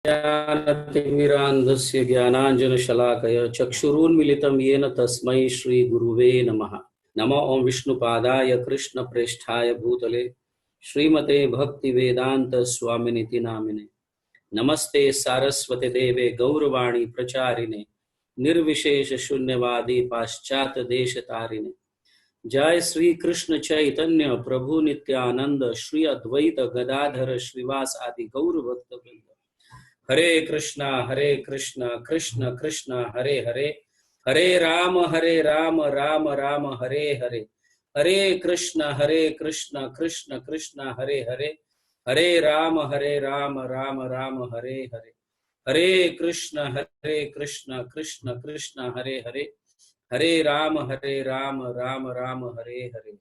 ज्ञानतिमिरान्धस्य ज्ञानाञ्जनशलाकया चक्षुरुन्मिलितं येन तस्मै श्रीगुरुवे नमः। नमो ओं विष्णुपादाय कृष्णप्रेष्ठाय भूतले श्रीमते भक्तिवेदान्त स्वामिनिति नामिने। नमस्ते सारस्वते देवे गौरवाणी प्रचारिणे निर्विशेष शून्यवादी पाश्चात्य देश तारिणे। जय श्री कृष्ण चैतन्य प्रभु नित्यानंद श्री अद्वैत गदाधर श्रीवास आदि गौर भक्त वृंद। हरे कृष्णा कृष्ण कृष्ण हरे हरे, हरे राम राम राम हरे हरे। हरे कृष्ण कृष्ण कृष्ण हरे हरे, हरे राम राम राम हरे हरे। हरे कृष्ण कृष्ण कृष्ण हरे हरे, हरे राम राम राम हरे हरे।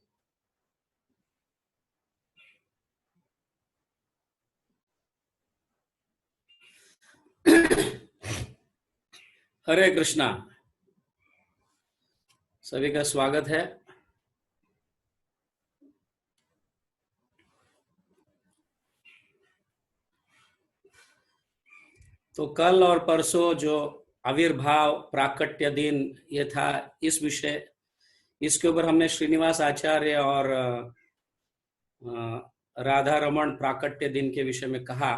हरे कृष्णा, सभी का स्वागत है। तो कल और परसों जो आविर्भाव प्राकट्य दिन ये था, इस विषय इसके ऊपर हमने श्रीनिवास आचार्य और राधा रमन प्राकट्य दिन के विषय में कहा।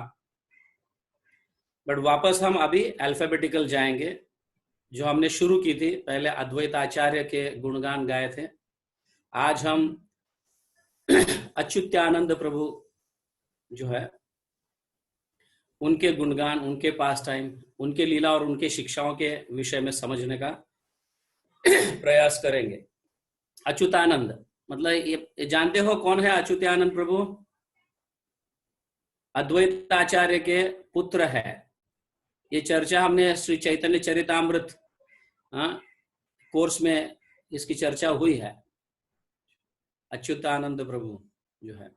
बट वापस हम अभी अल्फाबेटिकल जाएंगे। जो हमने शुरू की थी, पहले अद्वैत आचार्य के गुणगान गाए थे। आज हम अच्युत्यानंद प्रभु जो है उनके गुणगान, उनके पास टाइम, उनके लीला और उनके शिक्षाओं के विषय में समझने का प्रयास करेंगे। अच्युतानंद मतलब ये जानते हो कौन है अच्युतानंद प्रभु? अद्वैत आचार्य के पुत्र है। ये चर्चा हमने श्री चैतन्य चरितामृत कोर्स में इसकी चर्चा हुई है। अच्युतानंद प्रभु जो है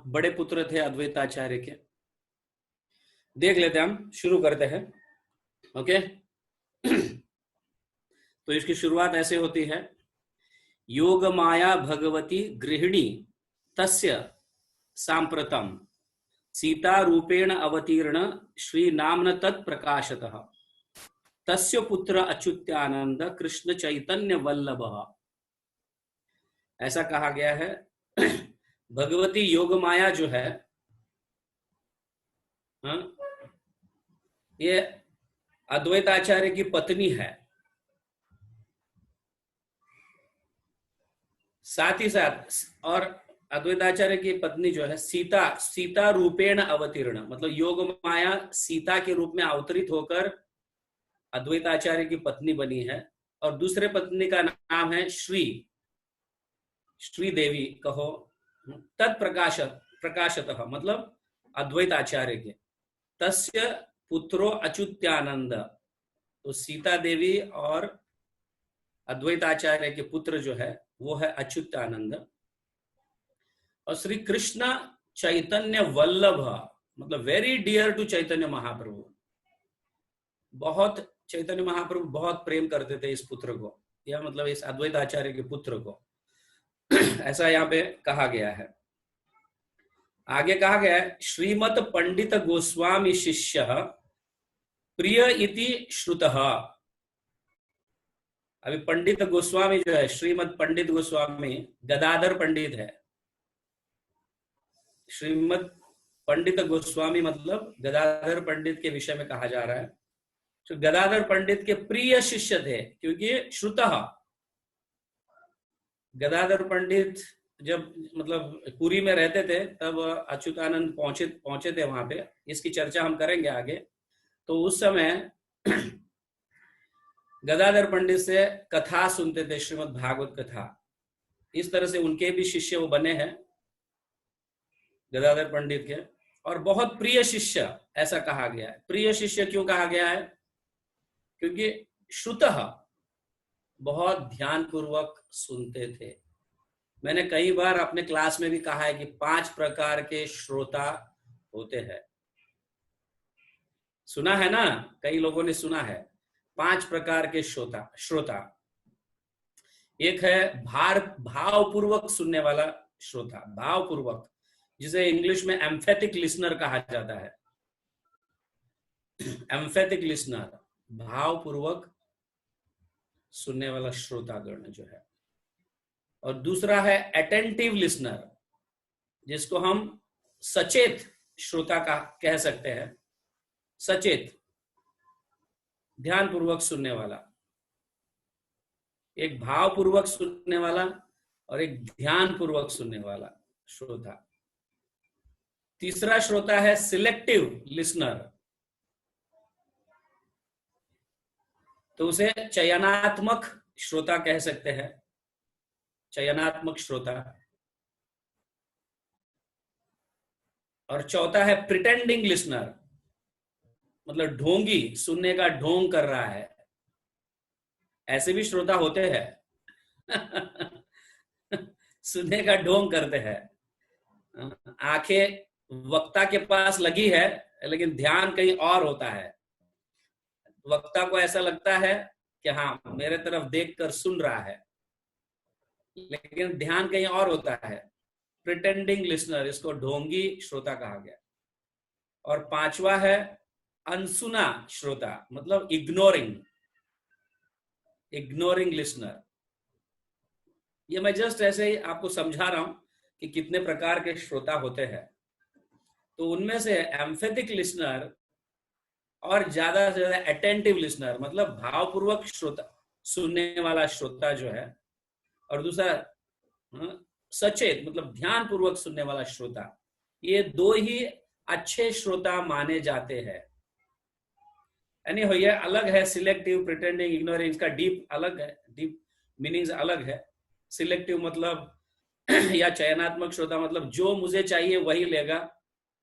बड़े पुत्र थे अद्वैत आचार्य के। देख लेते हैं, हम शुरू करते हैं। ओके तो इसकी शुरुआत ऐसे होती है। योग माया भगवती गृहिणी तस्य सांप्रतम सीता रूपेण अवतीर्ण श्री नामन तत्प्रकाशतः तस्य पुत्र अच्युत्यानंद कृष्ण चैतन्य वल्लभ। ऐसा कहा गया है। भगवती योग माया जो है ये अद्वैत आचार्य की पत्नी है। साथ ही साथ और अद्वैत आचार्य की पत्नी जो है सीता रूपेण अवतीर्ण, मतलब योग माया सीता के रूप में अवतरित होकर अद्वैत आचार्य की पत्नी बनी है। और दूसरे पत्नी का नाम है श्री देवी कहो, प्रकाशतः मतलब अद्वैत आचार्य के। तस्य पुत्रो अच्युत्यानंद, तो सीता देवी और अद्वैत आचार्य के पुत्र जो है वो है अच्युतानंद। और श्री कृष्ण चैतन्य वल्लभ मतलब very dear to Chaitanya Mahaprabhu. बहुत चैतन्य महाप्रभु बहुत प्रेम करते थे इस पुत्र को, या मतलब इस अद्वैत आचार्य के पुत्र को। ऐसा यहाँ पे कहा गया है। आगे कहा गया है श्रीमत पंडित गोस्वामी शिष्य प्रिय इति श्रुतः। अभी पंडित गोस्वामी जो है, श्रीमद पंडित गोस्वामी गदाधर पंडित है। श्रीमद पंडित गोस्वामी मतलब गदाधर पंडित के विषय में कहा जा रहा है। तो गदाधर पंडित के प्रिय शिष्य थे, क्योंकि श्रुतः गदाधर पंडित जब मतलब पुरी में रहते थे तब अच्युतानंद पहुंचे थे वहां पे। इसकी चर्चा हम करेंगे आगे। तो उस समय गदाधर पंडित से कथा सुनते थे, श्रीमद् भागवत कथा। इस तरह से उनके भी शिष्य वो बने हैं गदाधर पंडित के। और बहुत प्रिय शिष्य ऐसा कहा गया है। प्रिय शिष्य क्यों कहा गया है? क्योंकि श्रुतः बहुत ध्यान पूर्वक सुनते थे। मैंने कई बार अपने क्लास में भी कहा है कि 5 प्रकार के श्रोता होते हैं। सुना है ना, कई लोगों ने सुना है 5 प्रकार के श्रोता। एक है भावपूर्वक सुनने वाला श्रोता, भावपूर्वक, जिसे इंग्लिश में एम्फेटिक लिसनर कहा जाता है। एम्फेथिक लिसनर, भावपूर्वक सुनने वाला श्रोतागण जो है। और दूसरा है अटेंटिव लिसनर, जिसको हम सचेत श्रोता का कह सकते हैं। सचेत, ध्यानपूर्वक सुनने वाला। एक भावपूर्वक सुनने वाला और एक ध्यानपूर्वक सुनने वाला श्रोता। तीसरा श्रोता है सिलेक्टिव लिसनर, तो उसे चयनात्मक श्रोता कह सकते हैं। चयनात्मक श्रोता। और चौथा है प्रिटेंडिंग लिसनर, मतलब ढोंगी, सुनने का ढोंग कर रहा है। ऐसे भी श्रोता होते हैं सुनने का ढोंग करते हैं। आंखें वक्ता के पास लगी है लेकिन ध्यान कहीं और होता है। वक्ता को ऐसा लगता है कि हाँ मेरे तरफ देखकर सुन रहा है, लेकिन ध्यान कहीं और होता है। प्रिटेंडिंग लिसनर, इसको ढोंगी श्रोता कहा गया। और पांचवा है अनसुना श्रोता, मतलब इग्नोरिंग लिसनर। ये मैं जस्ट ऐसे ही आपको समझा रहा हूं कि कितने प्रकार के श्रोता होते हैं। तो उनमें से एम्फेथिक लिसनर और ज्यादा से ज्यादा अटेंटिव लिसनर, मतलब भावपूर्वक श्रोता, सुनने वाला श्रोता जो है, और दूसरा सचेत, मतलब ध्यान पूर्वक सुनने वाला श्रोता, ये दो ही अच्छे श्रोता माने जाते हैं। यानी हो ये अलग है, सिलेक्टिव, प्रिटेंडिंग, इग्नोरिंग, इसका डीप अलग है, डीप मीनिंग्स अलग है। सिलेक्टिव मतलब या चयनात्मक श्रोता मतलब जो मुझे चाहिए वही लेगा,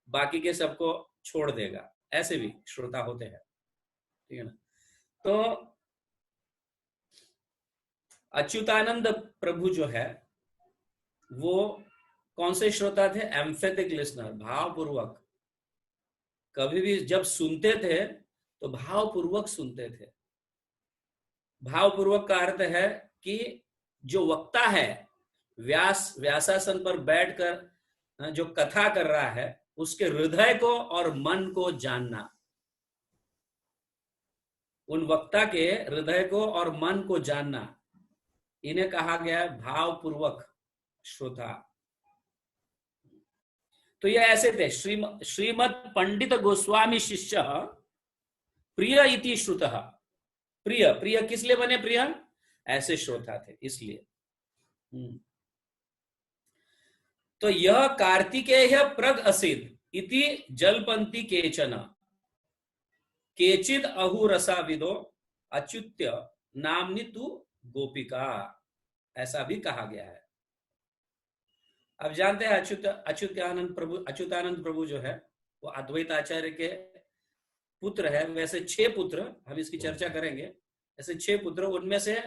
बाकी के सबको छोड़ देगा। ऐसे भी श्रोता होते हैं, ठीक है ना। तो अच्युतानंद प्रभु जो है वो कौन से श्रोता थे? एम्फेथिक लिसनर, भावपूर्वक। कभी भी जब सुनते थे तो भावपूर्वक सुनते थे। भावपूर्वक का अर्थ है कि जो वक्ता है, व्यासासन पर बैठकर जो कथा कर रहा है, उसके हृदय को और मन को जानना। उन वक्ता के हृदय को और मन को जानना, इन्हें कहा गया है भावपूर्वक श्रोता। तो ये ऐसे थे। श्रीमद पंडित गोस्वामी शिष्य प्रिय इति श्रुतः। प्रिय, प्रिय किस लिए बने प्रिय? ऐसे श्रोता थे, इसलिए। तो यह कार्तिकेय प्रग असिद इति जलपंती केचन केचिद अहुरसा विदो अच्युत्य नामनि तु गोपिका, ऐसा भी कहा गया है। अब जानते हैं अच्युतानंद प्रभु जो है वो अद्वैत आचार्य के पुत्र है। वैसे 6 पुत्र, हम इसकी चर्चा करेंगे। ऐसे 6 पुत्र, उनमें से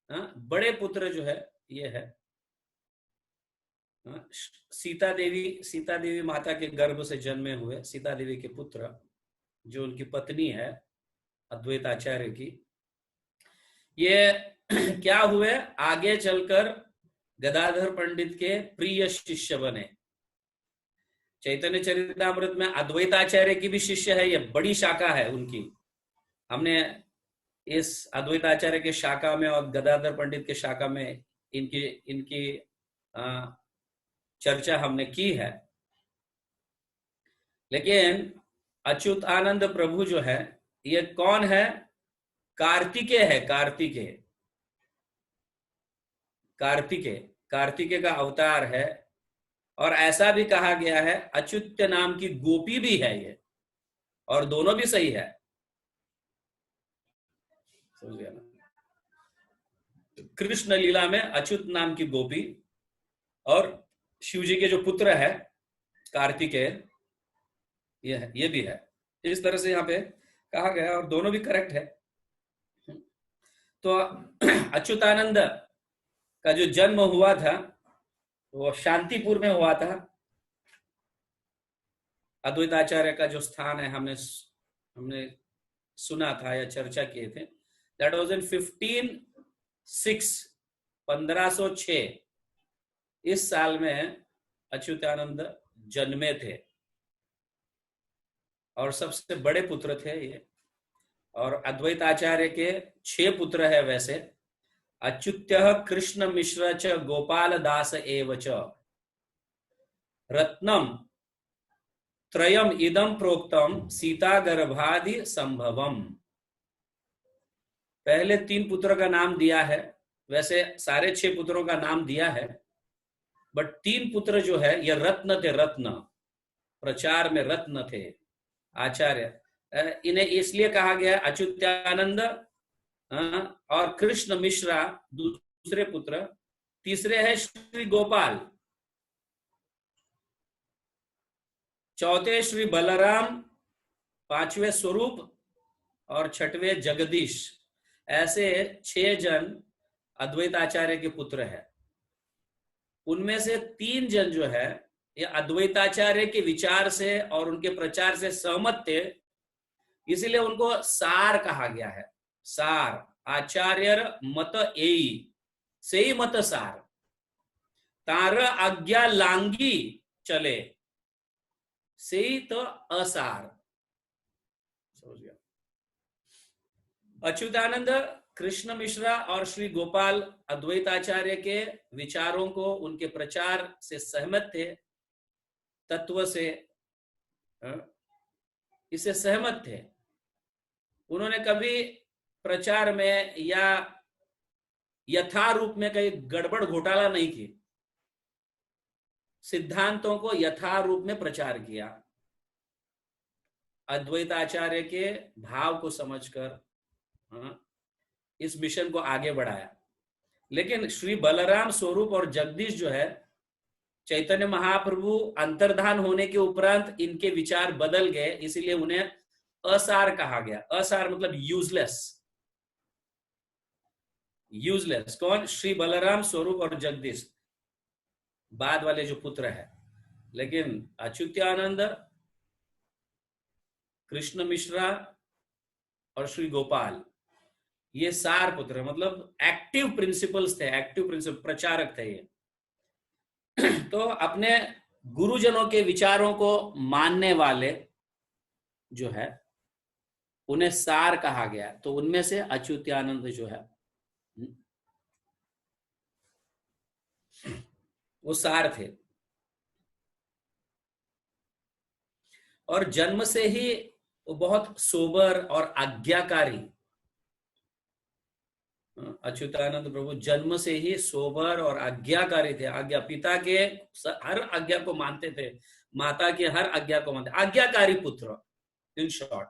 बड़े पुत्र जो है ये है सीता देवी माता के गर्भ से जन्मे हुए सीता देवी के पुत्र, जो उनकी पत्नी है अद्वैत आचार्य की। ये क्या हुए? आगे चलकर गदाधर पंडित के प्रिय शिष्य बने। चैतन्य चरितामृत में अद्वैताचार्य की भी शिष्य है, ये बड़ी शाखा है उनकी। हमने इस अद्वैताचार्य के शाखा में और गदाधर पंडित के शाखा में इनकी चर्चा हमने की है। लेकिन अच्युतानंद प्रभु जो है ये कौन है? कार्तिकेय है। कार्तिकेय का अवतार है। और ऐसा भी कहा गया है अच्युत नाम की गोपी भी है ये, और दोनों भी सही है। समझ गया ना? कृष्ण लीला में अच्युत नाम की गोपी और शिव जी के जो पुत्र है कार्तिकेय, ये भी है। इस तरह से यहाँ पे कहा गया, और दोनों भी करेक्ट है। तो अच्युतानंद का जो जन्म हुआ था वो शांतिपुर में हुआ था। अद्वैत आचार्य का जो स्थान है हमने सुना था या चर्चा किए थे। दैट वाज इन 1506 इस साल में अच्युतानंद जन्मे थे, और सबसे बड़े पुत्र थे ये और अद्वैत आचार्य के 6 पुत्र है वैसे। अच्युत्य कृष्ण मिश्र च गोपाल दास एव च रत्नम त्रयम इदम प्रोक्तम सीता गर्भादि संभवम। पहले 3 पुत्र का नाम दिया है, वैसे सारे 6 पुत्रों का नाम दिया है, बट 3 पुत्र जो है ये रत्न थे, रत्न, प्रचार में रत्न थे आचार्य। इन्हें इसलिए कहा गया अच्युत्यानंद और कृष्ण मिश्रा दूसरे पुत्र, तीसरे है श्री गोपाल, चौथे श्री बलराम, पांचवे स्वरूप और छठवे जगदीश। ऐसे 6 जन अद्वैत आचार्य के पुत्र हैं। उनमें से 3 जन जो है ये अद्वैताचार्य के विचार से और उनके प्रचार से सहमत थे, इसीलिए उनको सार कहा गया है। सार, आचार्य मत एई से ही मत सार, तार आज्ञा लांगी चले से ही तो असार। समझ गया? अच्युतानंद, कृष्ण मिश्रा और श्री गोपाल अद्वैताचार्य के विचारों को, उनके प्रचार से सहमत थे, तत्व से इससे सहमत थे। उन्होंने कभी प्रचार में या यथारूप में कहीं गड़बड़ घोटाला नहीं की, सिद्धांतों को यथारूप में प्रचार किया, अद्वैताचार्य के भाव को समझकर इस मिशन को आगे बढ़ाया। लेकिन श्री बलराम, स्वरूप और जगदीश जो है, चैतन्य महाप्रभु अंतर्धान होने के उपरांत इनके विचार बदल गए, इसीलिए उन्हें असार कहा गया। असार मतलब यूजलेस, यूजलेस। कौन? श्री बलराम, स्वरूप और जगदीश, बाद वाले जो पुत्र है। लेकिन अच्युतानंद, कृष्ण मिश्रा और श्री गोपाल, ये सार पुत्र, मतलब एक्टिव प्रिंसिपल्स थे, एक्टिव प्रिंसिपल, प्रचारक थे ये। तो अपने गुरुजनों के विचारों को मानने वाले जो है उन्हें सार कहा गया। तो उनमें से अच्युतानंद जो है वो सार थे, और जन्म से ही वो बहुत सोबर और आज्ञाकारी। अच्युतानंद प्रभु जन्म से ही सोबर और आज्ञाकारी थे। आज्ञा, पिता के हर आज्ञा को मानते थे, माता के हर आज्ञा को मानते, आज्ञाकारी पुत्र इन शॉर्ट।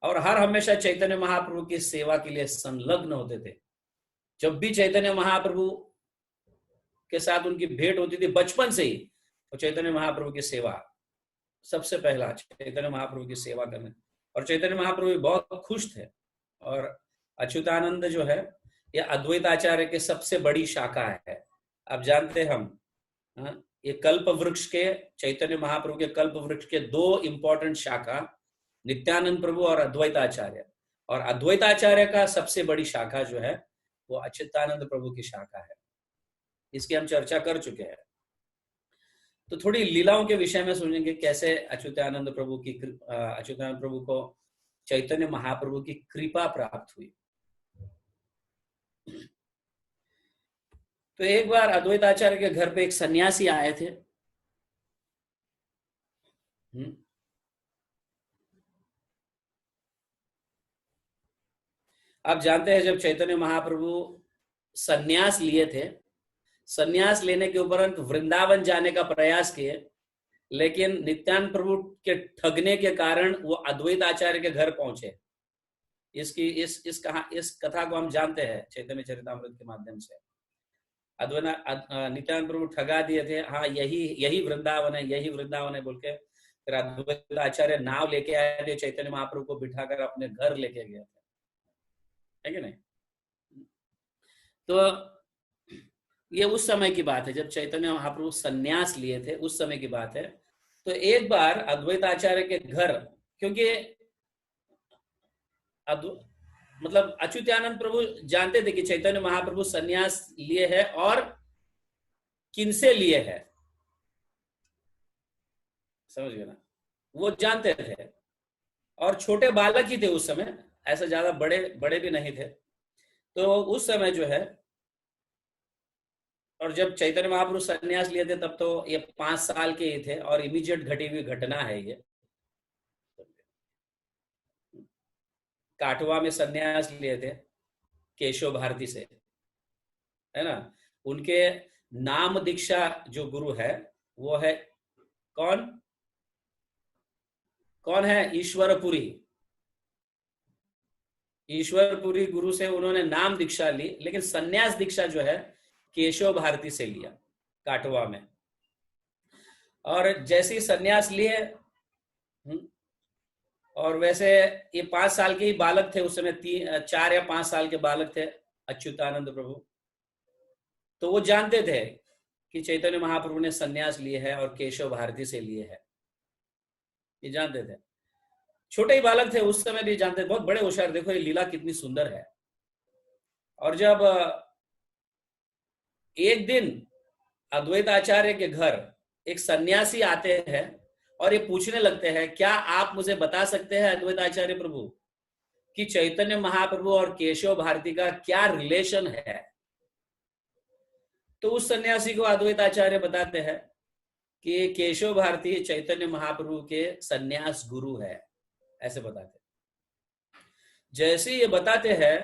और हर हमेशा चैतन्य महाप्रभु की सेवा के लिए संलग्न होते थे। जब भी चैतन्य महाप्रभु के साथ उनकी भेंट होती थी बचपन से ही, तो चैतन्य महाप्रभु की सेवा, सबसे पहला चैतन्य महाप्रभु की सेवा करने। और चैतन्य महाप्रभु बहुत खुश थे। और अच्युतानंद जो है ये अद्वैताचार्य के सबसे बड़ी शाखा है। आप जानते हैं हम ये कल्प वृक्ष के, चैतन्य महाप्रभु के कल्प वृक्ष के 2 इंपॉर्टेंट शाखा, नित्यानंद प्रभु और अद्वैताचार्य। और अद्वैताचार्य का सबसे बड़ी शाखा जो है वो अच्युतानंद प्रभु की शाखा है। इसकी हम चर्चा कर चुके हैं। तो थोड़ी लीलाओं के विषय में सुनेंगे, कैसे अच्युतानंद प्रभु को चैतन्य महाप्रभु की कृपा प्राप्त हुई। तो एक बार अद्वैताचार्य के घर पे एक सन्यासी आए थे। आप जानते हैं जब चैतन्य महाप्रभु सन्यास लिए थे, सन्यास लेने के उपरांत वृंदावन जाने का प्रयास किए, लेकिन नित्यानंद प्रभु के ठगने के कारण वो अद्वैत आचार्य के घर पहुंचे। इस कथा को हम जानते हैं चैतन्य चरितामृत के माध्यम से। नित्यानंद प्रभु ठगा दिए थे, हाँ यही वृंदावन है, यही वृंदावन है बोल के। फिर अद्वैत आचार्य नाव लेके आए थे, चैतन्य महाप्रभु को बिठाकर अपने घर लेके गए थे, है कि नहीं? तो ये उस समय की बात है जब चैतन्य महाप्रभु सन्यास लिए थे, उस समय की बात है। तो एक बार अद्वैत आचार्य के घर, क्योंकि मतलब अच्युतानंद प्रभु जानते थे कि चैतन्य महाप्रभु सन्यास लिए है और किनसे लिए है, समझ गए ना? वो जानते थे। और छोटे बालक ही थे उस समय, ऐसा ज्यादा बड़े बड़े भी नहीं थे। तो उस समय जो है, और जब चैतन्य महाप्रभु संन्यास लिए थे तब तो ये 5 साल के ही थे, और इमीडिएट घटी हुई घटना है ये। काठवा में संन्यास लिए थे केशव भारती से, है ना। उनके नाम दीक्षा जो गुरु है वो है कौन? कौन है? ईश्वरपुरी। ईश्वरपुरी गुरु से उन्होंने नाम दीक्षा ली, लेकिन संन्यास दीक्षा जो है केशव भारती से लिया काठवा में। और जैसे ही संन्यास लिए, और वैसे ये 5 साल के ही बालक थे उस समय, 4 या 5 साल के बालक थे अच्युतानंद प्रभु। तो वो जानते थे कि चैतन्य महाप्रभु ने संन्यास लिए है और केशव भारती से लिए है, ये जानते थे। छोटे ही बालक थे उस समय भी जानते थे, बहुत बड़े होशियार। देखो ये लीला कितनी सुंदर है। और जब एक दिन अद्वैत आचार्य के घर एक सन्यासी आते हैं और ये पूछने लगते हैं, क्या आप मुझे बता सकते हैं अद्वैत आचार्य प्रभु कि चैतन्य महाप्रभु और केशव भारती का क्या रिलेशन है? तो उस सन्यासी को अद्वैत आचार्य बताते हैं कि केशव भारती चैतन्य महाप्रभु के सन्यास गुरु है, ऐसे बताते। जैसे ये बताते हैं,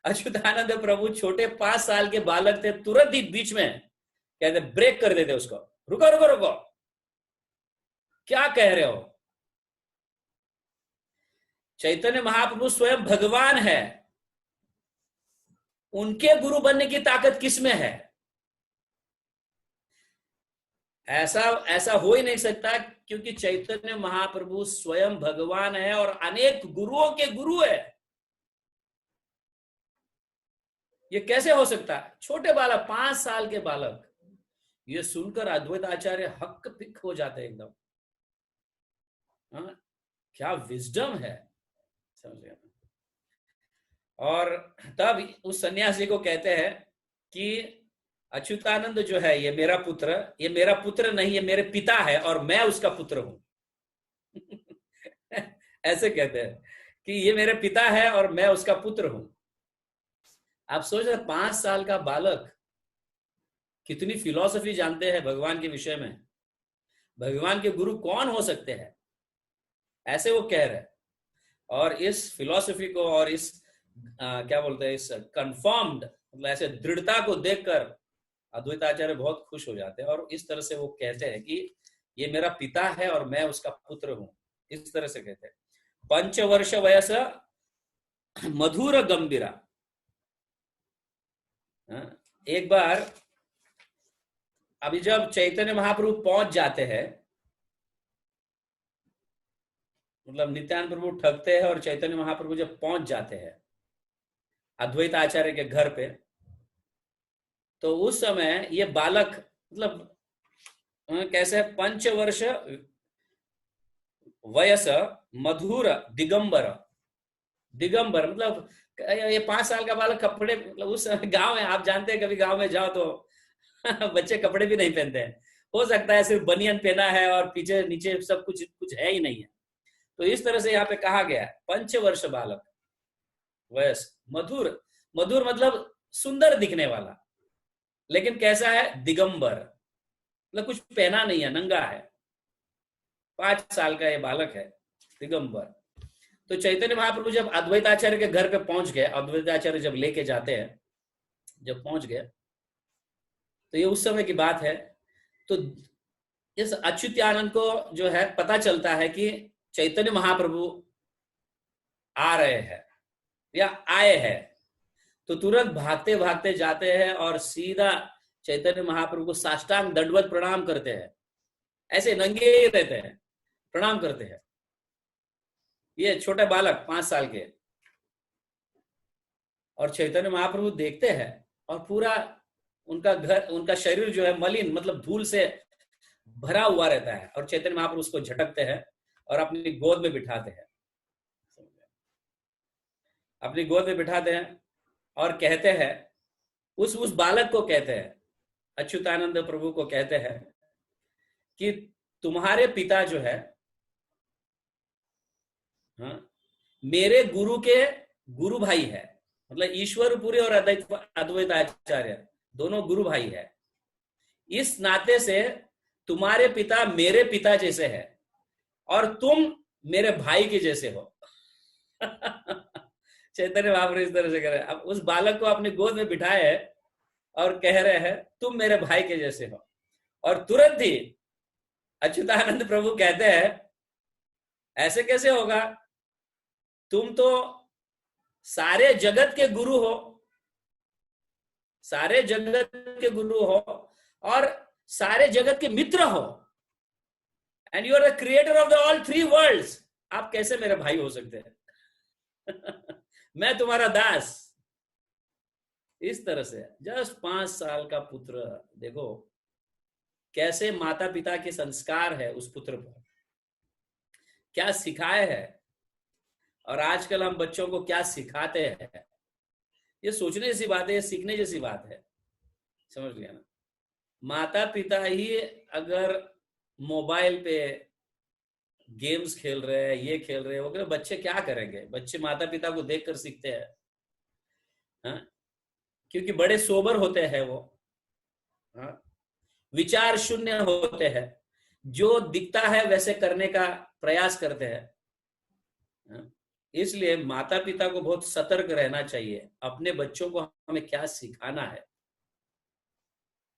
अच्युतानंद प्रभु छोटे 5 साल के बालक थे, तुरंत ही बीच में कहते, ब्रेक कर देते उसको, रुको रुको रुको, क्या कह रहे हो? चैतन्य महाप्रभु स्वयं भगवान है, उनके गुरु बनने की ताकत किसमें है? ऐसा ऐसा हो ही नहीं सकता, क्योंकि चैतन्य महाप्रभु स्वयं भगवान है और अनेक गुरुओं के गुरु है। ये कैसे हो सकता है? छोटे बालक, 5 साल के बालक। ये सुनकर अद्वैत आचार्य हक पिक हो जाते एकदम। क्या विजडम है, समझ। और तब उस सन्यासी को कहते हैं कि अच्युतानंद जो है ये मेरा पुत्र नहीं, ये मेरे पिता है और मैं उसका पुत्र हूं। ऐसे कहते हैं कि ये मेरे पिता है और मैं उसका पुत्र हूं। आप सोच रहे 5 साल का बालक कितनी फिलॉसफी जानते हैं भगवान के विषय में, भगवान के गुरु कौन हो सकते हैं, ऐसे वो कह रहे। और इस फिलॉसफी को और इस क्या बोलते हैं, इस कंफर्म्ड, मतलब ऐसे दृढ़ता को देखकर अद्वैत आचार्य बहुत खुश हो जाते हैं। और इस तरह से वो कहते हैं कि ये मेरा पिता है और मैं उसका पुत्र हूं, इस तरह से कहते हैं। 5 वर्ष वयस मधुर गंभीरा। एक बार अभी जब चैतन्य महाप्रभु पहुंच जाते हैं, मतलब नित्यानंद प्रभु ठगते हैं और चैतन्य महाप्रभु जब पहुंच जाते हैं अद्वैत आचार्य के घर पे, तो उस समय ये बालक, मतलब कैसे, 5 वर्ष वयस मधुर दिगंबर। दिगंबर मतलब ये 5 साल का बालक कपड़े, मतलब उस समय गांव में, आप जानते हैं कभी गांव में जाओ तो बच्चे कपड़े भी नहीं पहनते हैं, हो सकता है सिर्फ बनियान पहना है और पीछे नीचे सब कुछ कुछ है ही नहीं है। तो इस तरह से यहाँ पे कहा गया है 5 वर्ष बालक वयस मधुर। मधुर मतलब सुंदर दिखने वाला, लेकिन कैसा है? दिगंबर, मतलब कुछ पहना नहीं है, नंगा है। 5 साल का ये बालक है, दिगंबर। तो चैतन्य महाप्रभु जब अद्वैत आचार्य के घर पे पहुंच गए, अद्वैत आचार्य जब लेके जाते हैं, जब पहुंच गए, तो ये उस समय की बात है। तो इस अच्युतानंद को जो है पता चलता है कि चैतन्य महाप्रभु आ रहे हैं या आए हैं, तो तुरंत भागते भागते जाते हैं और सीधा चैतन्य महाप्रभु को साष्टांग दंडवत प्रणाम करते हैं। ऐसे नंगे ही रहते हैं, प्रणाम करते हैं। ये छोटे बालक 5 साल के, और चैतन्य महाप्रभु देखते हैं और पूरा उनका घर, उनका शरीर जो है मलिन, मतलब धूल से भरा हुआ रहता है, और चैतन्य महाप्रभु उसको झटकते हैं और अपनी गोद में बिठाते हैं, अपनी गोद में बिठाते हैं और कहते हैं, उस बालक को कहते हैं, अच्युतानंद प्रभु को कहते हैं कि तुम्हारे पिता जो है हाँ, मेरे गुरु के गुरु भाई है, मतलब ईश्वरपुरी और अद्वैत आचार्य दोनों गुरु भाई है। इस नाते से तुम्हारे पिता मेरे पिता जैसे है और तुम मेरे भाई के जैसे हो। चैतन्य महाप्रभु इस तरह से कह रहे हैं। अब उस बालक को अपनी गोद में बिठाए है और कह रहे हैं तुम मेरे भाई के जैसे हो। और तुरंत ही अच्युतानंद प्रभु कहते हैं ऐसे कैसे होगा, तुम तो सारे जगत के गुरु हो, सारे जगत के गुरु हो और सारे जगत के मित्र हो, and you are the creator of the all three worlds. आप कैसे मेरे भाई हो सकते हैं? मैं तुम्हारा दास। इस तरह से जस्ट 5 साल का पुत्र, देखो कैसे माता पिता के संस्कार है उस पुत्र पर, क्या सिखाए है, और आजकल हम बच्चों को क्या सिखाते हैं। ये सोचने जैसी बात है, ये सीखने जैसी बात है, समझ लिया ना। माता पिता ही अगर मोबाइल पे गेम्स खेल रहे हैं, ये खेल रहे हैं, वो बच्चे क्या करेंगे? बच्चे माता पिता को देखकर सीखते हैं, हाँ? क्योंकि बड़े सोबर होते हैं वो, हाँ? विचार शून्य होते हैं, जो दिखता है वैसे करने का प्रयास करते हैं, हाँ? इसलिए माता पिता को बहुत सतर्क रहना चाहिए अपने बच्चों को हमें क्या सिखाना है।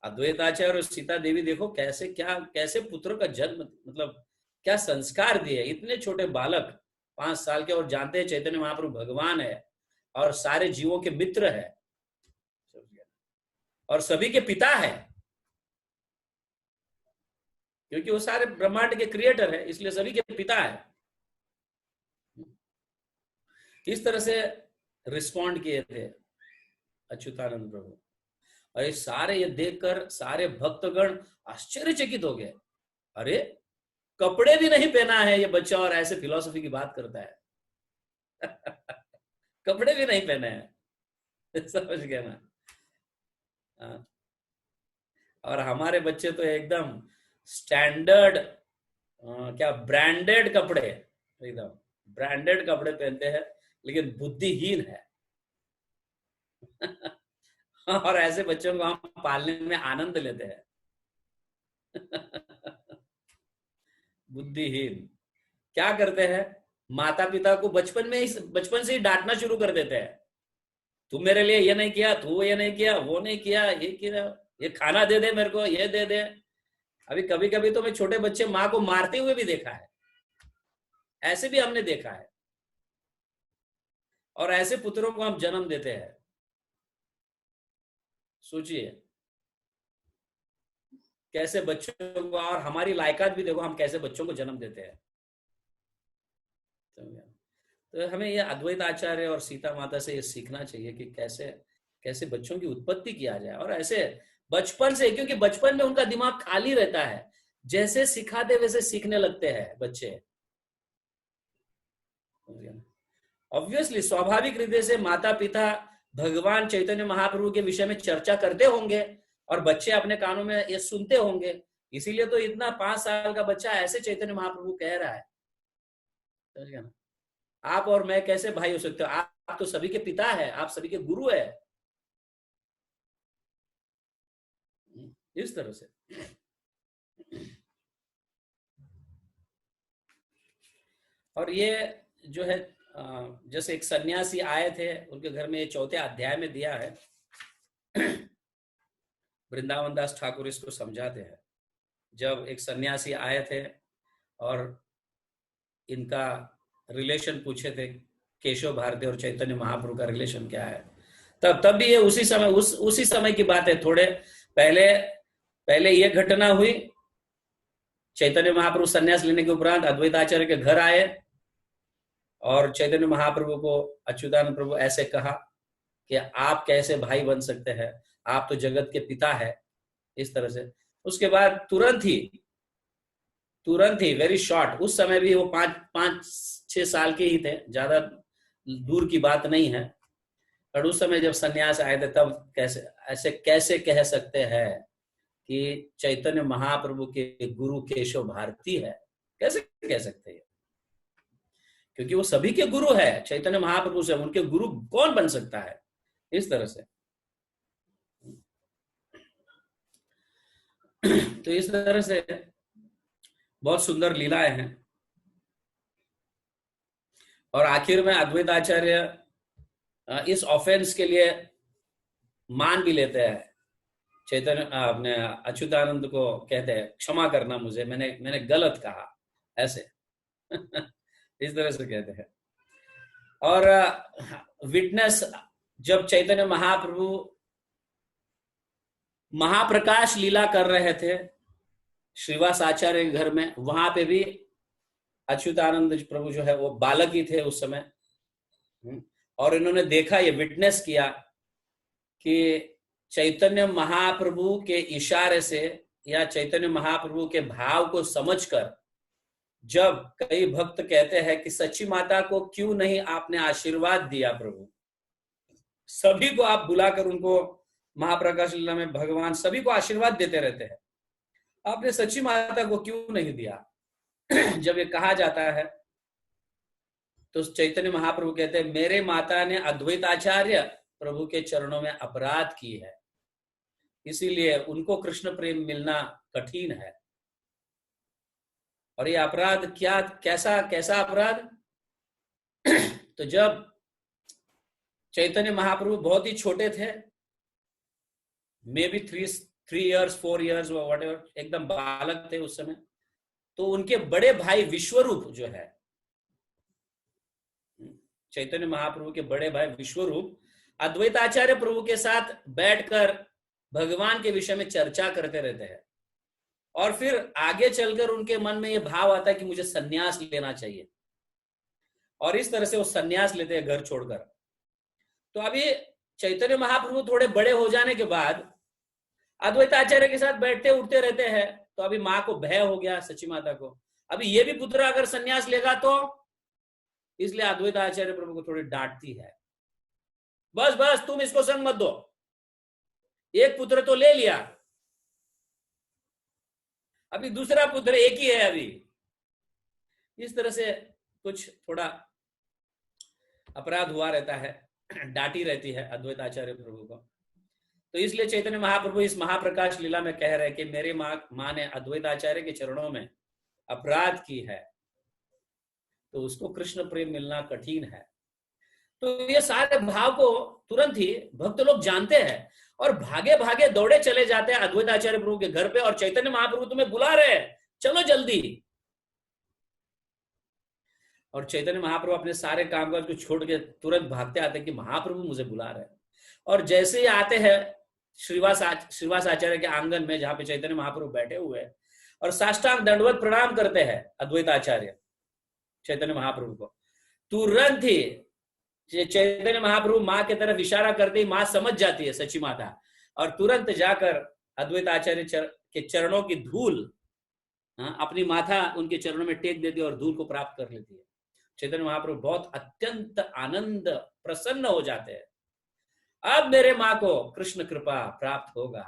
अद्वैताचार्य और सीता देवी देखो कैसे पुत्र का जन्म, मतलब क्या संस्कार दिए। इतने छोटे बालक 5 साल के, और जानते हैं चैतन्य महाप्रभु भगवान है और सारे जीवों के मित्र है और सभी के पिता है, क्योंकि वो सारे ब्रह्मांड के क्रिएटर है, इसलिए सभी के पिता है। इस तरह से रिस्पॉन्ड किए थे अच्युतानंद प्रभु, और ये देखकर सारे भक्तगण आश्चर्यचकित हो गए। अरे कपड़े भी नहीं पहना है ये बच्चा और ऐसे फिलॉसफी की बात करता है। कपड़े भी नहीं पहने हैं। समझ गए ना। और हमारे बच्चे तो एकदम स्टैंडर्ड, क्या ब्रांडेड कपड़े, एकदम ब्रांडेड कपड़े पहनते हैं, लेकिन बुद्धिहीन है। और ऐसे बच्चों को हम पालने में आनंद लेते हैं। बुद्धिहीन क्या करते हैं, माता पिता को बचपन से ही डांटना शुरू कर देते हैं। तुम मेरे लिए ये नहीं किया, तू ये नहीं किया, वो नहीं किया, ये किया, ये खाना दे दे मेरे को, ये दे दे। अभी कभी कभी तो मैं छोटे बच्चे माँ को मारते हुए भी देखा है, ऐसे भी हमने देखा है। और ऐसे पुत्रों को हम जन्म देते हैं। सोचिए कैसे बच्चों को, और हमारी लायकात भी देखो हम कैसे बच्चों को जन्म देते हैं। तो हमें ये अद्वैत आचार्य और सीता माता से ये सीखना चाहिए कि कैसे कैसे बच्चों की उत्पत्ति किया जाए, और ऐसे बचपन से, क्योंकि बचपन में उनका दिमाग खाली रहता है, जैसे सिखाते वैसे सीखने लगते हैं बच्चे। ऑब्वियसली स्वाभाविक रीति से माता पिता भगवान चैतन्य महाप्रभु के विषय में चर्चा करते होंगे और बच्चे अपने कानों में ये सुनते होंगे, इसीलिए तो इतना 5 साल का बच्चा ऐसे चैतन्य महाप्रभु कह रहा है। समझ गया ना। आप और मैं कैसे भाई हो सकते हो? आप तो सभी के पिता है, आप सभी के गुरु है। इस तरह से और ये जो है, जैसे एक सन्यासी आए थे उनके घर में, 4थे अध्याय में दिया है। वृंदावन दास ठाकुर इसको समझाते हैं। जब एक सन्यासी आए थे और इनका रिलेशन पूछे थे, केशव भारती और चैतन्य महाप्रभु का रिलेशन क्या है, तब भी ये उसी समय की बात है। थोड़े पहले ये घटना हुई। चैतन्य महाप्रभु सन्यास लेने के उपरांत अद्वैत आचार्य के घर आए और चैतन्य महाप्रभु को अच्युतानंद प्रभु ऐसे कहा कि आप कैसे भाई बन सकते हैं, आप तो जगत के पिता है, इस तरह से। उसके बाद तुरंत ही वेरी शॉर्ट, उस समय भी वो 5-6 साल के ही थे, ज्यादा दूर की बात नहीं है, और उस समय जब सन्यास आए थे तब कैसे कह सकते हैं कि चैतन्य महाप्रभु के गुरु केशव भारती है, कैसे कह सकते हैं? क्योंकि वो सभी के गुरु है, चैतन्य महाप्रभु से उनके गुरु कौन बन सकता है, इस तरह से। तो इस तरह से बहुत सुंदर लीलाएं हैं। और आखिर में अद्वैत आचार्य इस ऑफेंस के लिए मान भी लेते हैं, चैतन्य अपने अच्युतानंद को कहते हैं क्षमा करना मुझे, मैंने गलत कहा, ऐसे इस तरह से कहते हैं। और विटनेस, जब चैतन्य महाप्रभु महाप्रकाश लीला कर रहे थे श्रीवास आचार्य के घर में, वहां पे भी अच्युतानंद प्रभु जो है वो बालक ही थे उस समय। और इन्होंने देखा, ये विटनेस किया कि चैतन्य महाप्रभु के इशारे से या चैतन्य महाप्रभु के भाव को समझकर जब कई भक्त कहते हैं कि सच्ची माता को क्यों नहीं आपने आशीर्वाद दिया प्रभु, सभी को आप बुलाकर उनको महाप्रकाश लीला में भगवान सभी को आशीर्वाद देते रहते हैं, आपने सच्ची माता को क्यों नहीं दिया। जब ये कहा जाता है तो चैतन्य महाप्रभु कहते हैं मेरे माता ने अद्वैत आचार्य प्रभु के चरणों में अपराध की है, इसीलिए उनको कृष्ण प्रेम मिलना कठिन है। और ये अपराध क्या, कैसा कैसा अपराध? तो जब चैतन्य महाप्रभु बहुत ही छोटे थे, may be 3 years 4 years whatever, एकदम बालक थे उस समय, तो उनके बड़े भाई विश्वरूप जो है, चैतन्य महाप्रभु के बड़े भाई विश्वरूप अद्वैत आचार्य प्रभु के साथ बैठकर भगवान के विषय में चर्चा करते रहते हैं। और फिर आगे चलकर उनके मन में यह भाव आता है कि मुझे सन्यास लेना चाहिए, और इस तरह से वो सन्यास लेते हैं घर छोड़कर। तो अभी चैतन्य महाप्रभु थोड़े बड़े हो जाने के बाद अद्वैत आचार्य के साथ बैठते उठते रहते हैं, तो अभी माँ को भय हो गया सच्ची माता को, अभी ये भी पुत्र अगर सन्यास लेगा तो, इसलिए अद्वैत आचार्य प्रभु को थोड़ी डांटती है, बस बस तुम इसको संग मत दो, एक पुत्र तो ले लिया, अभी दूसरा पुत्र एक ही है अभी। इस तरह से कुछ थोड़ा अपराध हुआ रहता है, डांटी रहती है अद्वैत आचार्य प्रभु को। तो इसलिए चैतन्य महाप्रभु इस महाप्रकाश लीला में कह रहे हैं कि मेरी माँ ने अद्वैत आचार्य के चरणों में अपराध की है, तो उसको कृष्ण प्रेम मिलना कठिन है। तो ये सारे भाव को तुरंत ही भक्त लोग जानते हैं और भागे भागे दौड़े चले जाते हैं अद्वैत आचार्य प्रभु के घर पे, और चैतन्य महाप्रभु तुम्हें बुला रहे हैं, चलो जल्दी। और चैतन्य महाप्रभु अपने सारे कामकाज को छोड़ के तुरंत भागते आते हैं कि महाप्रभु मुझे बुला रहे हैं। और जैसे ही आते हैं श्रीवास आचार्य के आंगन में, जहां पे चैतन्य महाप्रभु बैठे हुए हैं, और साष्टांग दंडवत प्रणाम करते हैं अद्वैत आचार्य चैतन्य महाप्रभु को, तुरंत ही चैतन्य महाप्रभु माँ की तरफ इशारा करते ही माँ समझ जाती है सच्ची माता, और तुरंत जाकर अद्वैत आचार्य के चरणों की धूल अपनी माथा उनके चरणों में टेक देती है और धूल को प्राप्त कर लेती है। चैतन्य महाप्रभु बहुत अत्यंत आनंद प्रसन्न हो जाते हैं, अब मेरे माँ को कृष्ण कृपा प्राप्त होगा।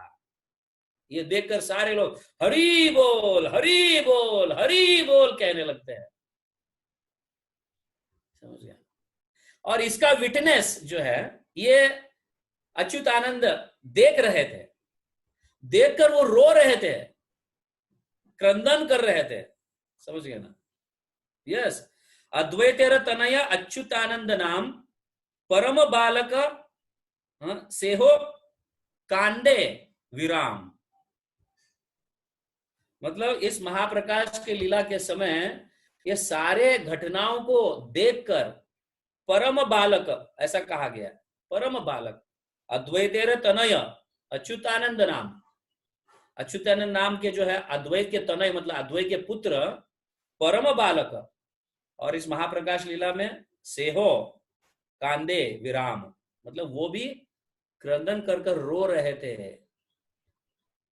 ये देखकर सारे लोग हरि बोल हरि बोल हरि बोल कहने लगते हैं, समझ गया। और इसका विटनेस जो है ये अच्युतानंद देख रहे थे, देखकर वो रो रहे थे, क्रंदन कर रहे थे, समझ गए ना। यस, अद्वैतेर तनय अच्युतानंद नाम परम बालक सेहो कांडे विराम। मतलब इस महाप्रकाश के लीला के समय ये सारे घटनाओं को देखकर परम बालक ऐसा कहा गया, परम बालक अद्वैतेर तनय अच्युतानंद नाम, अच्युतानंद नाम के जो है अद्वैत के तनय मतलब अद्वैत के पुत्र परम बालक, और इस महाप्रकाश लीला में सेहो कांदे विराम मतलब वो भी क्रंदन कर कर रो रहे थे,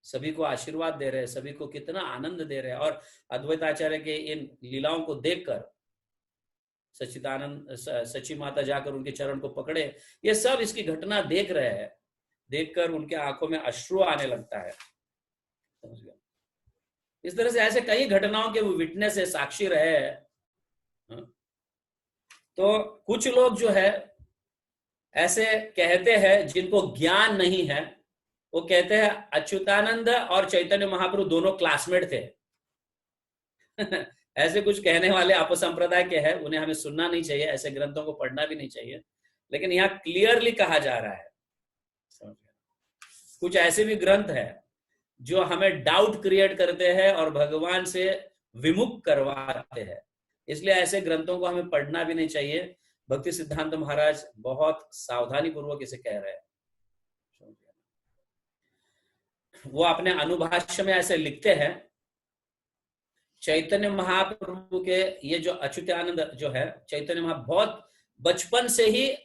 सभी को आशीर्वाद दे रहे, सभी को कितना आनंद दे रहे। और अद्वैत आचार्य के इन लीलाओं को देखकर सच्चिदानंद सच्ची माता जाकर उनके चरण को पकड़े, ये सब इसकी घटना देख रहे हैं, देखकर उनके आंखों में अश्रु आने लगता है, समझ गया। इस तरह से ऐसे कई घटनाओं के वो विटनेस है, साक्षी रहे हैं। तो कुछ लोग जो है ऐसे कहते हैं जिनको ज्ञान नहीं है, वो कहते हैं अच्युतानंद और चैतन्य महाप्रभु दोनों क्लासमेट थे। ऐसे कुछ कहने वाले अपसंप्रदाय के हैं, उन्हें हमें सुनना नहीं चाहिए, ऐसे ग्रंथों को पढ़ना भी नहीं चाहिए। लेकिन यहाँ क्लियरली कहा जा रहा है, कुछ ऐसे भी ग्रंथ है जो हमें डाउट क्रिएट करते हैं और भगवान से विमुख करवाते हैं, इसलिए ऐसे ग्रंथों को हमें पढ़ना भी नहीं चाहिए। भक्ति सिद्धांत महाराज बहुत सावधानी पूर्वक इसे कह रहे हैं। वो अपने अनुभाष्य में ऐसे लिखते हैं, चैतन्य महाप्रभु के ये जो अच्युतानंद जो है, चैतन्य महा बहुत बचपन से ही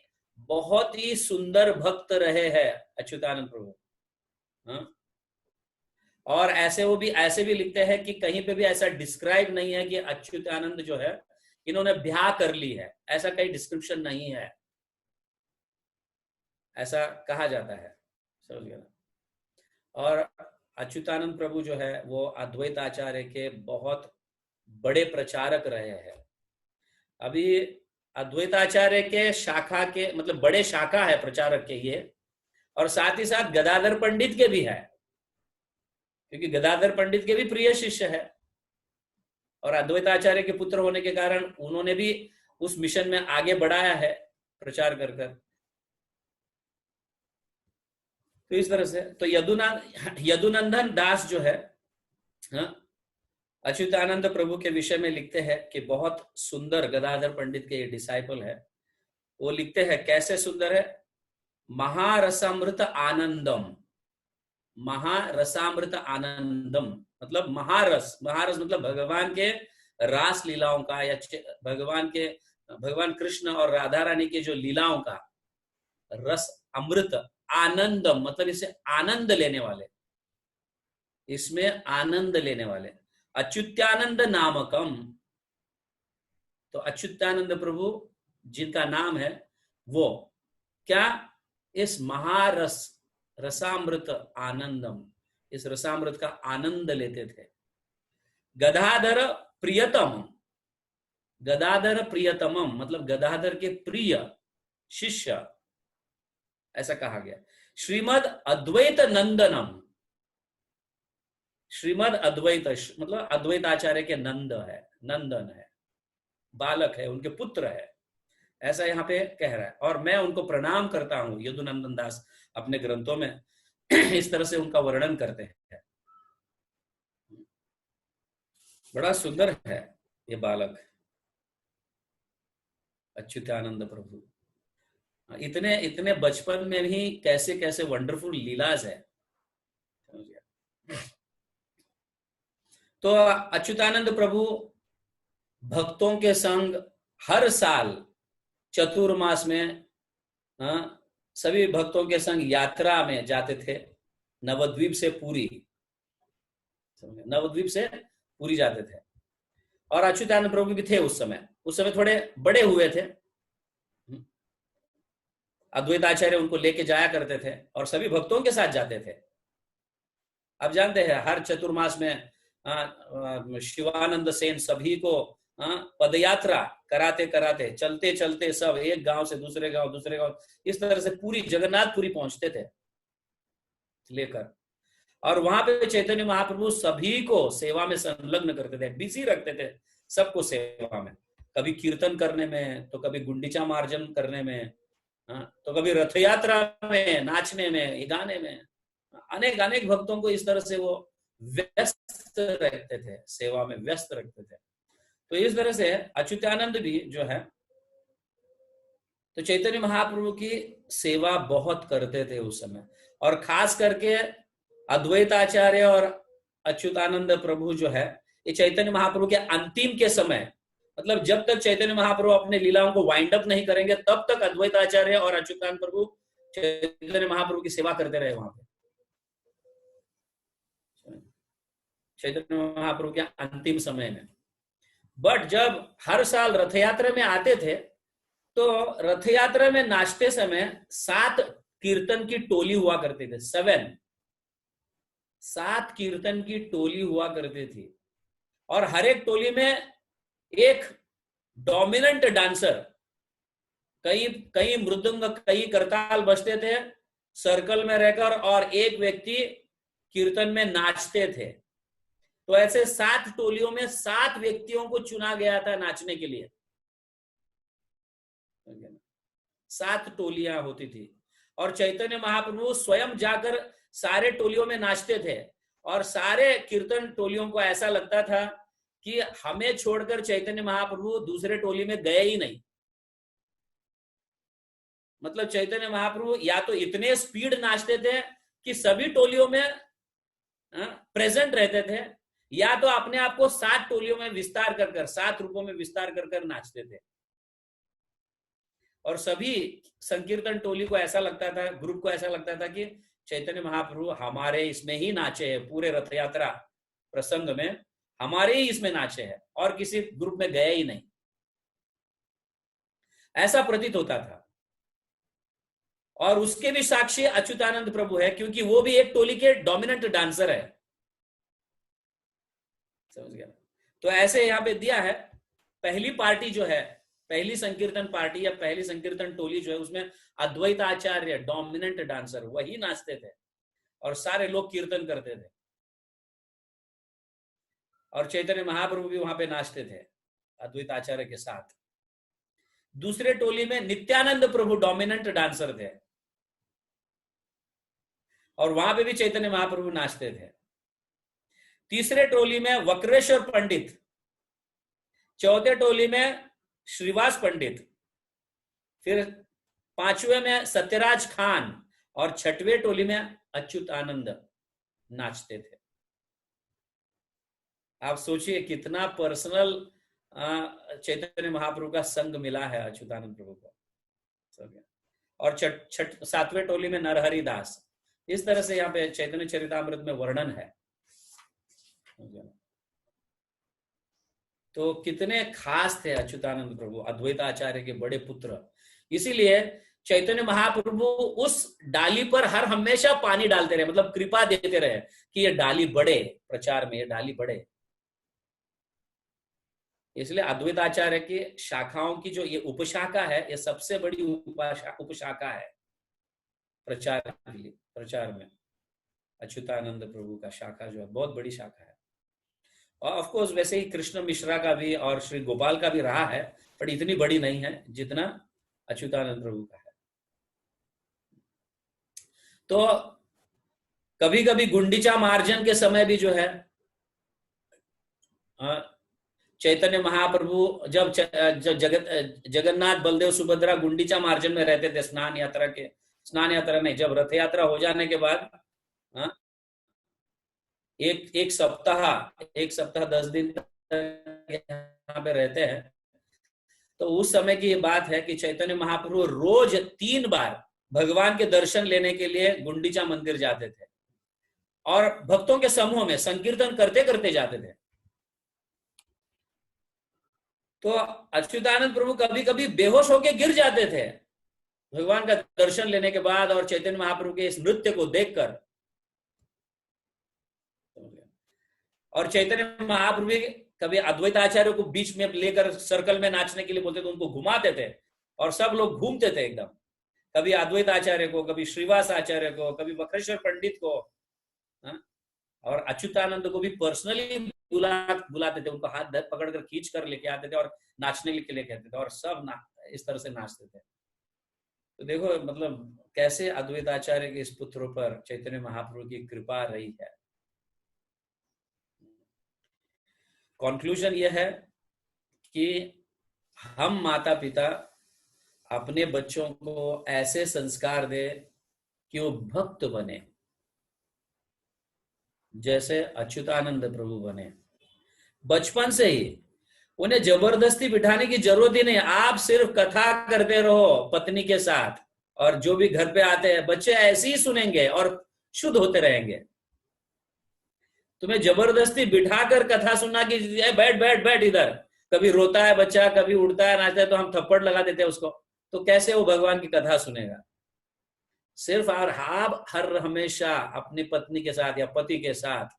बहुत ही सुंदर भक्त रहे हैं अच्युतानंद प्रभु। हाँ? और वो भी ऐसे भी लिखते हैं कि कहीं पे भी ऐसा डिस्क्राइब नहीं है कि अच्युतानंद जो है इन्होंने ब्याह कर ली है, ऐसा कहीं डिस्क्रिप्शन नहीं है, ऐसा कहा जाता है। समझ गया। और अच्युतानंद प्रभु जो है वो अद्वैत आचार्य के बहुत बड़े प्रचारक रहे हैं। अभी अद्वैताचार्य के शाखा के मतलब बड़े शाखा है प्रचारक के ये, और साथ ही साथ गदाधर पंडित के भी है, क्योंकि गदाधर पंडित के भी प्रिय शिष्य है और अद्वैताचार्य के पुत्र होने के कारण उन्होंने भी उस मिशन में आगे बढ़ाया है प्रचार कर कर। तो इस तरह से तो यदुनंदन दास जो है अच्युतानंद प्रभु के विषय में लिखते हैं कि बहुत सुंदर गदाधर पंडित के ये डिसाइपल है। वो लिखते हैं कैसे सुंदर है, महारसामृत आनंदम, महारसामृत आनंदम मतलब महारस, महारस मतलब भगवान के रास लीलाओं का या भगवान कृष्ण और राधा रानी के जो लीलाओं का रस अमृत, आनंदम मतलब इसे आनंद लेने वाले, इसमें आनंद लेने वाले, अच्युतानंद नामकम। तो अच्युतानंद प्रभु जिनका नाम है वो क्या, इस महारस रसामृत आनंदम, इस रसामृत का आनंद लेते थे। गदाधर प्रियतम, गदाधर प्रियतमम मतलब गदाधर के प्रिय शिष्य, ऐसा कहा गया। श्रीमद अद्वैत नंदनम, श्रीमद अद्वैत मतलब अद्वैत आचार्य के नंद है, नंदन है, बालक है, उनके पुत्र है, ऐसा यहाँ पे कह रहा है। और मैं उनको प्रणाम करता हूं, यदुनंदन दास अपने ग्रंथों में इस तरह से उनका वर्णन करते हैं। बड़ा सुंदर है ये बालक अच्युतानंद प्रभु, इतने इतने बचपन में ही कैसे कैसे वंडरफुल लीलाज है। तो अच्युतानंद प्रभु भक्तों के संग हर साल चतुर्मास में सभी भक्तों के संग यात्रा में जाते थे, नवद्वीप से पुरी, नवद्वीप से पुरी जाते थे। और अच्युतानंद प्रभु भी थे उस समय थोड़े बड़े हुए थे, अद्वैताचार्य उनको लेके जाया करते थे और सभी भक्तों के साथ जाते थे। अब जानते हैं हर चतुर्मास में शिवानंद सेन सभी को पदयात्रा कराते कराते चलते चलते सब एक गांव से दूसरे गांव इस तरह से पूरी जगन्नाथपुरी पहुंचते थे लेकर, और वहां पे चैतन्य महाप्रभु सभी को सेवा में संलग्न करते थे, बिजी रखते थे सबको सेवा में, कभी कीर्तन करने में, तो कभी गुंडीचा मार्जन करने में, तो कभी रथ यात्रा में, नाचने में, गाने में, अनेक अनेक भक्तों को इस तरह से वो व्यस्त रखते थे, सेवा में व्यस्त रखते थे। तो इस तरह से अच्युतानंद भी जो है तो चैतन्य महाप्रभु की सेवा बहुत करते थे उस समय, और खास करके अद्वैताचार्य और अच्युतानंद प्रभु जो है ये चैतन्य महाप्रभु के अंतिम के समय, मतलब जब तक चैतन्य महाप्रभु अपने लीलाओं को वाइंड अप नहीं करेंगे तब तक अद्वैताचार्य और अच्युतानंद प्रभु चैतन्य महाप्रभु की सेवा करते रहे वहां पे, चैतन्य महाप्रभु के अंतिम समय में। बट जब हर साल रथ यात्रा में आते थे तो रथ यात्रा में नाचते समय 7 कीर्तन की टोली हुआ करती थी, 7 कीर्तन की टोली हुआ करती थी, और हर एक टोली में एक डोमिनेंट डांसर कई कई मृदंग, कई करताल बजते थे सर्कल में रहकर, और एक व्यक्ति कीर्तन में नाचते थे। तो ऐसे 7 टोलियों में 7 व्यक्तियों को चुना गया था नाचने के लिए। 7 टोलियां होती थी, और चैतन्य महाप्रभु स्वयं जाकर सारे टोलियों में नाचते थे, और सारे कीर्तन टोलियों को ऐसा लगता था कि हमें छोड़कर चैतन्य महाप्रभु दूसरे टोली में गए ही नहीं। मतलब चैतन्य महाप्रभु या तो इतने स्पीड नाचते थे कि सभी टोलियों में प्रेजेंट रहते थे, या तो अपने आप को 7 टोलियों में विस्तार कर 7 रूपों में विस्तार कर नाचते थे। और सभी संकीर्तन टोली को ऐसा लगता था, ग्रुप को ऐसा लगता था कि चैतन्य महाप्रभु हमारे इसमें ही नाचे हैं, पूरे रथ यात्रा प्रसंग में हमारे ही इसमें नाचे हैं, और किसी ग्रुप में गए ही नहीं, ऐसा प्रतीत होता था। और उसके भी साक्षी अच्युतानंद प्रभु है, क्योंकि वो भी एक टोली के डोमिनेंट डांसर है। समझ गया? तो ऐसे यहां पे दिया है, पहली पार्टी जो है, पहली संकीर्तन पार्टी या पहली संकीर्तन टोली जो है, उसमें अद्वैत आचार्य डोमिनेंट डांसर वही नाचते थे, और सारे लोग कीर्तन करते थे, और चैतन्य महाप्रभु भी वहां पे नाचते थे अद्वैत आचार्य के साथ। दूसरे टोली में नित्यानंद प्रभु डोमिनेंट डांसर थे, और वहां पे भी चैतन्य महाप्रभु नाचते थे। तीसरे टोली में वक्रेश्वर पंडित, चौथे टोली में श्रीवास पंडित, फिर 5वें में सत्यराज खान, और 6वें टोली में अच्युतानंद नाचते थे। आप सोचिए कितना पर्सनल चैतन्य महाप्रभु का संग मिला है अच्युतानंद प्रभु को। और 7वें टोली में नरहरि दास। इस तरह से यहाँ पे चैतन्य चरितामृत में वर्णन है। तो कितने खास थे अच्युतानंद प्रभु, अद्वैत आचार्य के बड़े पुत्र। इसीलिए चैतन्य महाप्रभु उस डाली पर हर हमेशा पानी डालते रहे, मतलब कृपा देते रहे कि ये डाली बढ़े, प्रचार में ये डाली बढ़े। इसलिए अद्वैत आचार्य की शाखाओं की जो ये उपशाखा है, ये सबसे बड़ी उपशाखा है प्रचार के लिए। प्रचार में अच्युतानंद प्रभु का शाखा जो है बहुत बड़ी शाखा है। और ऑफ कोर्स वैसे ही कृष्ण मिश्रा का भी और श्री गोपाल का भी रहा है, पर इतनी बड़ी नहीं है जितना अच्युतानंद प्रभु का है। तो कभी कभी गुंडीचा मार्जन के समय भी जो है चैतन्य महाप्रभु जब जगन्नाथ बलदेव सुभद्रा गुंडीचा मार्जन में रहते थे, स्नान यात्रा नहीं, जब रथ यात्रा हो जाने के बाद एक सप्ताह 10 दिन यहाँ पे रहते हैं। तो उस समय की ये बात है कि चैतन्य महाप्रभु रोज 3 बार भगवान के दर्शन लेने के लिए गुंडीचा मंदिर जाते थे, और भक्तों के समूह में संकीर्तन करते करते जाते थे। तो अच्युतानंद प्रभु कभी कभी बेहोश होकर गिर जाते थे भगवान का दर्शन लेने के बाद, और चैतन्य महाप्रभु के इस नृत्य को देखकर। और चैतन्य महाप्रभु कभी अद्वैत आचार्य को बीच में लेकर सर्कल में नाचने के लिए बोलते थे, उनको घुमाते थे, और सब लोग घूमते थे एकदम। कभी अद्वैत आचार्य को, कभी श्रीवास आचार्य को, कभी वक्रेश्वर पंडित को, और अच्युतानंद को भी पर्सनली बुलाते थे, उनको हाथ पकड़कर खींच कर लेके आते थे और नाचने के लिए कहते थे, और सब इस तरह से नाचते थे। तो देखो मतलब कैसे अद्वैत आचार्य के इस पुत्रों पर चैतन्य महाप्रभु की कृपा रही है। कंक्लूजन यह है कि हम माता पिता अपने बच्चों को ऐसे संस्कार दे कि वो भक्त बने, जैसे अच्युतानंद प्रभु बने। बचपन से ही उन्हें जबरदस्ती बिठाने की जरूरत ही नहीं। आप सिर्फ कथा करते रहो पत्नी के साथ, और जो भी घर पे आते हैं बच्चे ऐसे ही सुनेंगे और शुद्ध होते रहेंगे। तुम्हें जबरदस्ती बिठाकर कथा सुनना कि बैठ बैठ बैठ इधर, कभी रोता है बच्चा, कभी उड़ता है, नाचता है, तो हम थप्पड़ लगा देते हैं उसको, तो कैसे वो भगवान की कथा सुनेगा। सिर्फ आप हर हमेशा अपनी पत्नी के साथ या पति के साथ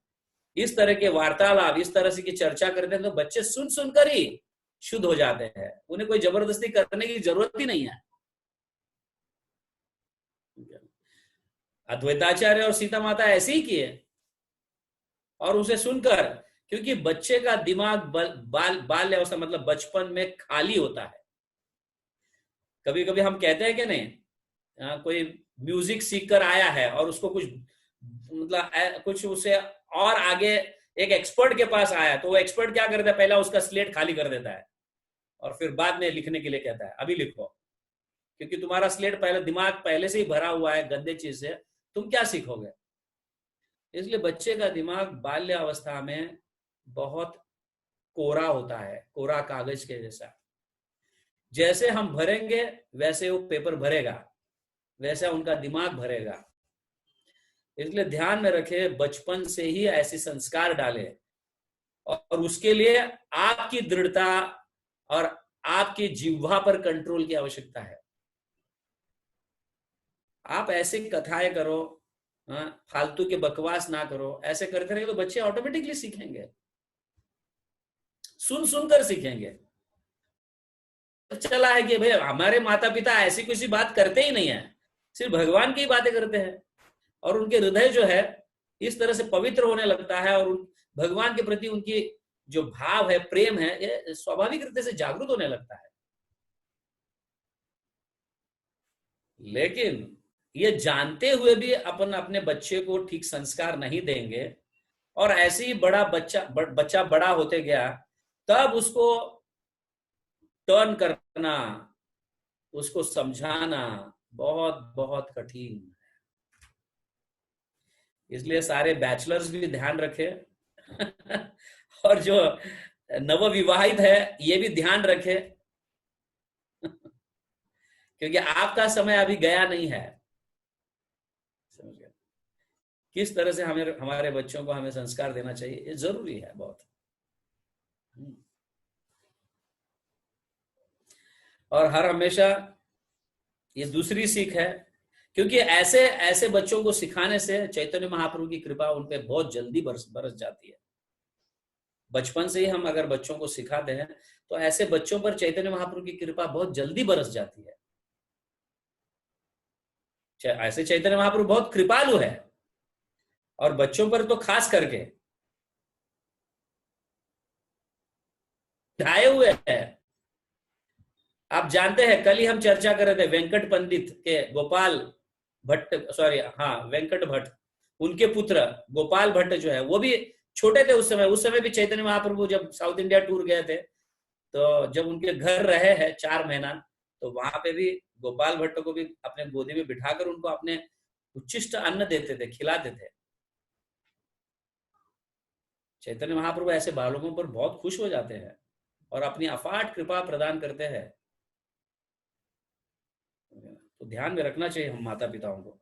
इस तरह के वार्तालाप, इस तरह से की चर्चा करते हैं, तो बच्चे सुन सुनकर ही शुद्ध हो जाते हैं। उन्हें कोई जबरदस्ती करने की जरूरत ही नहीं है। अद्वैताचार्य और सीता माता ऐसे ही किए, और उसे सुनकर, क्योंकि बच्चे का दिमाग बाल्य अवस्था मतलब बचपन में खाली होता है। कभी कभी हम कहते हैं कि नहीं, कोई म्यूजिक सीख कर आया है और उसको कुछ मतलब कुछ उसे और आगे एक एक्सपर्ट के पास आया, तो वो एक्सपर्ट क्या करता है, पहला उसका स्लेट खाली कर देता है और फिर बाद में लिखने के लिए कहता है अभी लिखो, क्योंकि तुम्हारा स्लेट पहले, दिमाग पहले से ही भरा हुआ है गंदे चीज से, तुम क्या सीखोगे। इसलिए बच्चे का दिमाग बाल्य अवस्था में बहुत कोरा होता है, कोरा कागज के जैसा। जैसे हम भरेंगे वैसे वो पेपर भरेगा, वैसा उनका दिमाग भरेगा। इसलिए ध्यान में रखे, बचपन से ही ऐसे संस्कार डाले, और उसके लिए आपकी दृढ़ता और आपकी जिह्वा पर कंट्रोल की आवश्यकता है। आप ऐसे कथाएं करो, फालतू के बकवास ना करो, ऐसे करते रहे तो बच्चे ऑटोमेटिकली सीखेंगे, सुन सुनकर सीखेंगे। चला है कि भाई हमारे माता पिता ऐसी किसी बात करते ही नहीं है, सिर्फ भगवान की बातें करते हैं, और उनके हृदय जो है इस तरह से पवित्र होने लगता है, और भगवान के प्रति उनकी जो भाव है, प्रेम है, ये स्वाभाविक रीति से जागृत होने लगता है। लेकिन ये जानते हुए भी अपन अपने बच्चे को ठीक संस्कार नहीं देंगे, और ऐसे ही बच्चा बड़ा होते गया, तब उसको टर्न करना, उसको समझाना बहुत बहुत कठिन है। इसलिए सारे बैचलर्स भी ध्यान रखें और जो नवविवाहित है ये भी ध्यान रखे, क्योंकि आपका समय अभी गया नहीं है। समझ गए किस तरह से हमें हमारे बच्चों को हमें संस्कार देना चाहिए, ये जरूरी है बहुत। और हर हमेशा ये दूसरी सीख है, क्योंकि ऐसे ऐसे बच्चों को सिखाने से चैतन्य महाप्रभु की कृपा उन पे बहुत जल्दी बरस जाती है। बचपन से ही हम अगर बच्चों को सिखाते हैं तो ऐसे बच्चों पर चैतन्य महाप्रभु की कृपा बहुत जल्दी बरस जाती है। ऐसे चैतन्य महाप्रभु बहुत कृपालु है, और बच्चों पर तो खास करके ढाए हुए हैं। आप जानते हैं, कल ही हम चर्चा कर रहे थे वेंकट पंडित के, गोपाल भट्ट, सॉरी हाँ वेंकट भट्ट, उनके पुत्र गोपाल भट्ट जो है वो भी छोटे थे उस समय भी चैतन्य महाप्रभु जब साउथ इंडिया टूर गए थे, तो जब उनके घर रहे हैं 4 महीना, तो वहां पे भी गोपाल भट्ट को भी अपने गोदी में बिठाकर उनको अपने उच्चिष्ट अन्न देते थे, खिलाते थे। चैतन्य महाप्रभु ऐसे बालकों पर बहुत खुश हो जाते हैं और अपनी अफाट कृपा प्रदान करते हैं। तो ध्यान में रखना चाहिए हम माता पिताओं को।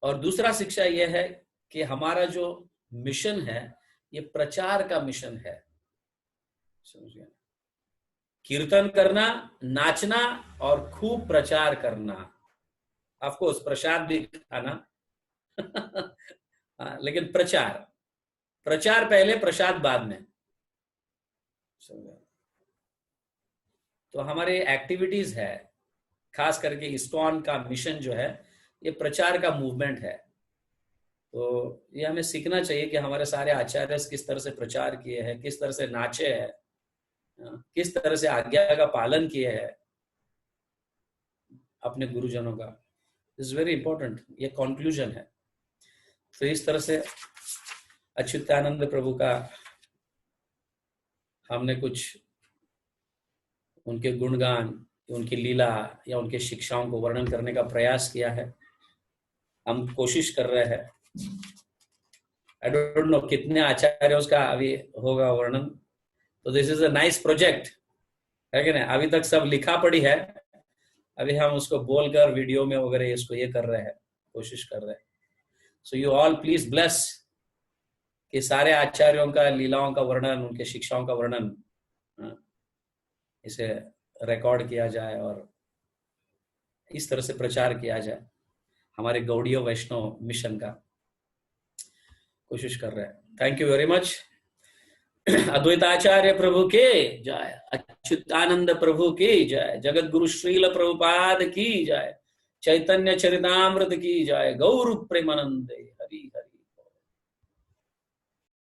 और दूसरा शिक्षा यह है कि हमारा जो मिशन है ये प्रचार का मिशन है। समझिए, कीर्तन करना, नाचना और खूब प्रचार करना, ऑफ कोर्स प्रसाद भी खाना लेकिन प्रचार पहले, प्रसाद बाद में। तो हमारे एक्टिविटीज है, खास करके इस्कॉन का मिशन जो है ये प्रचार का मूवमेंट है। तो ये हमें सीखना चाहिए कि हमारे सारे आचार्य किस तरह से प्रचार किए हैं, किस तरह से नाचे हैं, किस तरह से आज्ञा का पालन किए हैं अपने गुरुजनों का। इज वेरी इंपॉर्टेंट, ये कंक्लूजन है। तो इस तरह से अच्युतानंद प्रभु का हमने कुछ उनके गुणगान, उनकी लीला या उनके शिक्षाओं को वर्णन करने का प्रयास किया है। हम कोशिश कर रहे हैं, आई डोंट नो कितने आचार्यों का अभी होगा वर्णन। तो this is a nice project, है कि नहीं? अभी तक सब लिखा पड़ी है, अभी हम उसको बोलकर वीडियो में वगैरह इसको ये कर रहे हैं, कोशिश कर रहे हैं। So you all please bless कि सारे आचार्यों का लीलाओं का वर्णन, उनके शिक्षाओं का वर्णन इसे रिकॉर्ड किया जाए और इस तरह से प्रचार किया जाए। हमारे गौड़ीय वैष्णव मिशन का कोशिश कर रहे हैं। Thank you very much. Advaitacharya Prabhu के जय, अच्युतानंद प्रभु की जय, जगत गुरु श्रील प्रभुपाद की जय, चैतन्य चरितामृत की जाए, गौर प्रेमानंदे, हरि हरि।